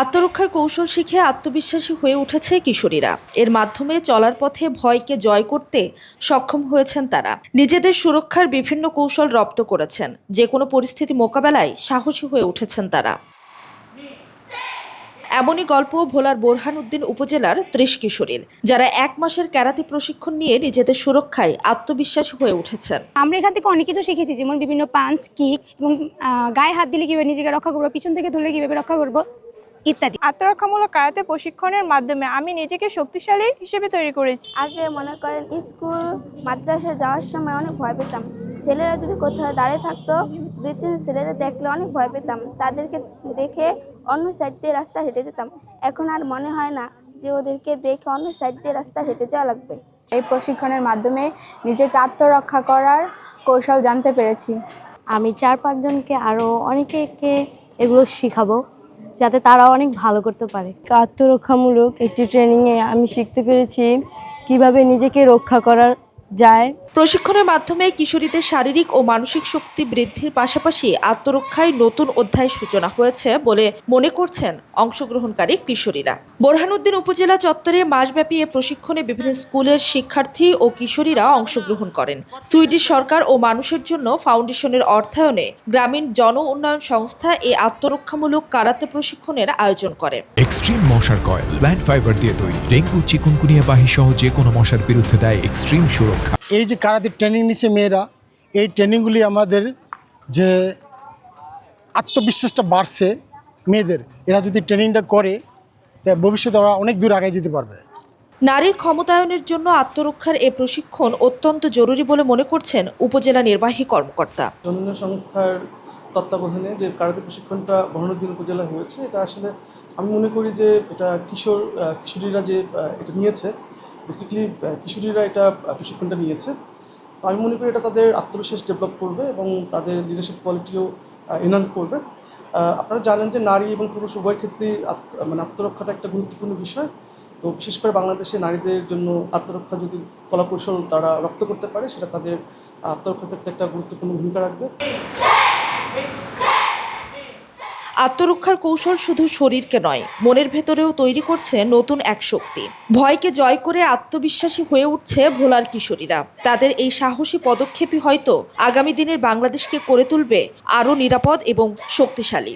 আত্মরক্ষার কৌশল শিখে আত্মবিশ্বাসী হয়ে উঠেছে কিশোরীরা। এর মাধ্যমে চলার পথে ভয়কে জয় করতে সক্ষম হয়েছেন তারা। নিজেদের সুরক্ষার বিভিন্ন কৌশল রপ্ত করেছেন। যে কোনো পরিস্থিতি মোকাবেলায় সাহসী হয়ে উঠেছেন তারা। এমনই গল্প ভোলার বোরহানউদ্দিন উপজেলার ৩০ কিশোরীর, যারা ১ মাসের ক্যারাতে প্রশিক্ষণ নিয়ে নিজেদের সুরক্ষায় আত্মবিশ্বাসী হয়ে উঠেছেন। আমরা এখান থেকে অনেক কিছু শিখেছি, যেমন বিভিন্ন পাঞ্চ, কিক এবং গায়ে হাত দিলে কিভাবে নিজেকে রক্ষা করবো, পিছন থেকে ধরলে কিভাবে রক্ষা করবো ইত্যাদি। আত্মরক্ষামূলক কারাতে প্রশিক্ষণের মাধ্যমে আমি নিজেকে শক্তিশালী হিসেবে তৈরি করেছি। আগে মনে করেন স্কুল মাদ্রাসায় যাওয়ার সময় অনেক ভয় পেতাম। ছেলেরা যদি কোথাও দাঁড়িয়ে থাকতো, দুই তিন ছেলেরা দেখলে অনেক ভয় পেতাম। তাদেরকে দেখে অন্য সাইড দিয়ে রাস্তা হেঁটে যেতাম। এখন আর মনে হয় না যে ওদেরকে দেখে অন্য সাইড দিয়ে রাস্তা হেঁটে যাওয়া লাগবে। এই প্রশিক্ষণের মাধ্যমে নিজেকে আত্মরক্ষা করার কৌশল জানতে পেরেছি। আমি ৪-৫ জনকে আরও অনেকে এগুলো শিখাবো, যাতে তারা অনেক ভালো করতে পারে। আত্মরক্ষামূলক একটি ট্রেনিংয়ে আমি শিখতে পেরেছি কিভাবে নিজেকে রক্ষা করা যায়। প্রশিক্ষণের মাধ্যমে কিশোরীদের শারীরিক ও মানসিক শক্তি বৃদ্ধির পাশাপাশি আত্মরক্ষায় নতুন অধ্যায়ের সূচনা হয়েছে বলে মনে করছেন অংশগ্রহণকারী কিশোরীরা। বোরহানউদ্দিন উপজেলা চত্বরে মাসব্যাপী এ প্রশিক্ষণে বিভিন্ন স্কুলের শিক্ষার্থী ও কিশোরীরা অংশগ্রহণ করেন। সুইডিশ সরকার ও মানুষের জন্য ফাউন্ডেশনের অর্থায়নে গ্রামীণ জন উন্নয়ন সংস্থা এই আত্মরক্ষামূলক কারাতে প্রশিক্ষণের আয়োজন করে। এক্সট্রিম মশার কয়েল প্ল্যান্ট ফাইবার দিয়ে তৈরি, ডেঙ্গু, চিকুনগুনিয়া বাহি সহ যে কোনো মশার বিরুদ্ধে দেয় এক্সট্রিম সুরক্ষা। এই যে কারাতে ট্রেনিং নিচ্ছে মেয়েরা, এই ট্রেনিংগুলি আমাদের যে আত্মবিশ্বাসটা বাড়ছে মেয়েদের, এরা যদি ট্রেনিংটা করে ভবিষ্যতে ওরা অনেক দূর আগে যেতে পারবে। নারীর ক্ষমতায়নের জন্য আত্মরক্ষার এ প্রশিক্ষণ অত্যন্ত জরুরি বলে মনে করছেন উপজেলা নির্বাহী কর্মকর্তা। জনন্য সংস্থার তত্ত্বাবধানে যে কারাতে প্রশিক্ষণটা বোরহানউদ্দিন উপজেলায় হয়েছে, এটা আসলে আমি মনে করি যে এটা কিশোরীরা যে এটা নিয়েছে, বেসিক্যালি কিশোরীরা এটা প্রশিক্ষণটা নিয়েছে। তো আমি মনে করি এটা তাদের আত্মবিশ্বাস ডেভেলপ করবে এবং তাদের লিডারশিপ কোয়ালিটিও এনহান্স করবে। আপনারা জানেন যে নারী এবং পুরুষ উভয়ের ক্ষেত্রেই আত্মরক্ষাটা একটা গুরুত্বপূর্ণ বিষয়। তো বিশেষ করে বাংলাদেশে নারীদের জন্য আত্মরক্ষা যদি কলাকৌশল তারা রপ্ত করতে পারে, সেটা তাদের আত্মরক্ষার ক্ষেত্রে একটা গুরুত্বপূর্ণ ভূমিকা রাখবে। আত্মরক্ষার কৌশল শুধু শরীরকে নয়, মনের ভেতরেও তৈরি করছে নতুন এক শক্তি। ভয়কে জয় করে আত্মবিশ্বাসী হয়ে উঠছে ভোলার কিশোরীরা। তাদের এই সাহসী পদক্ষেপই হয়তো আগামী দিনের বাংলাদেশকে করে তুলবে আরও নিরাপদ এবং শক্তিশালী।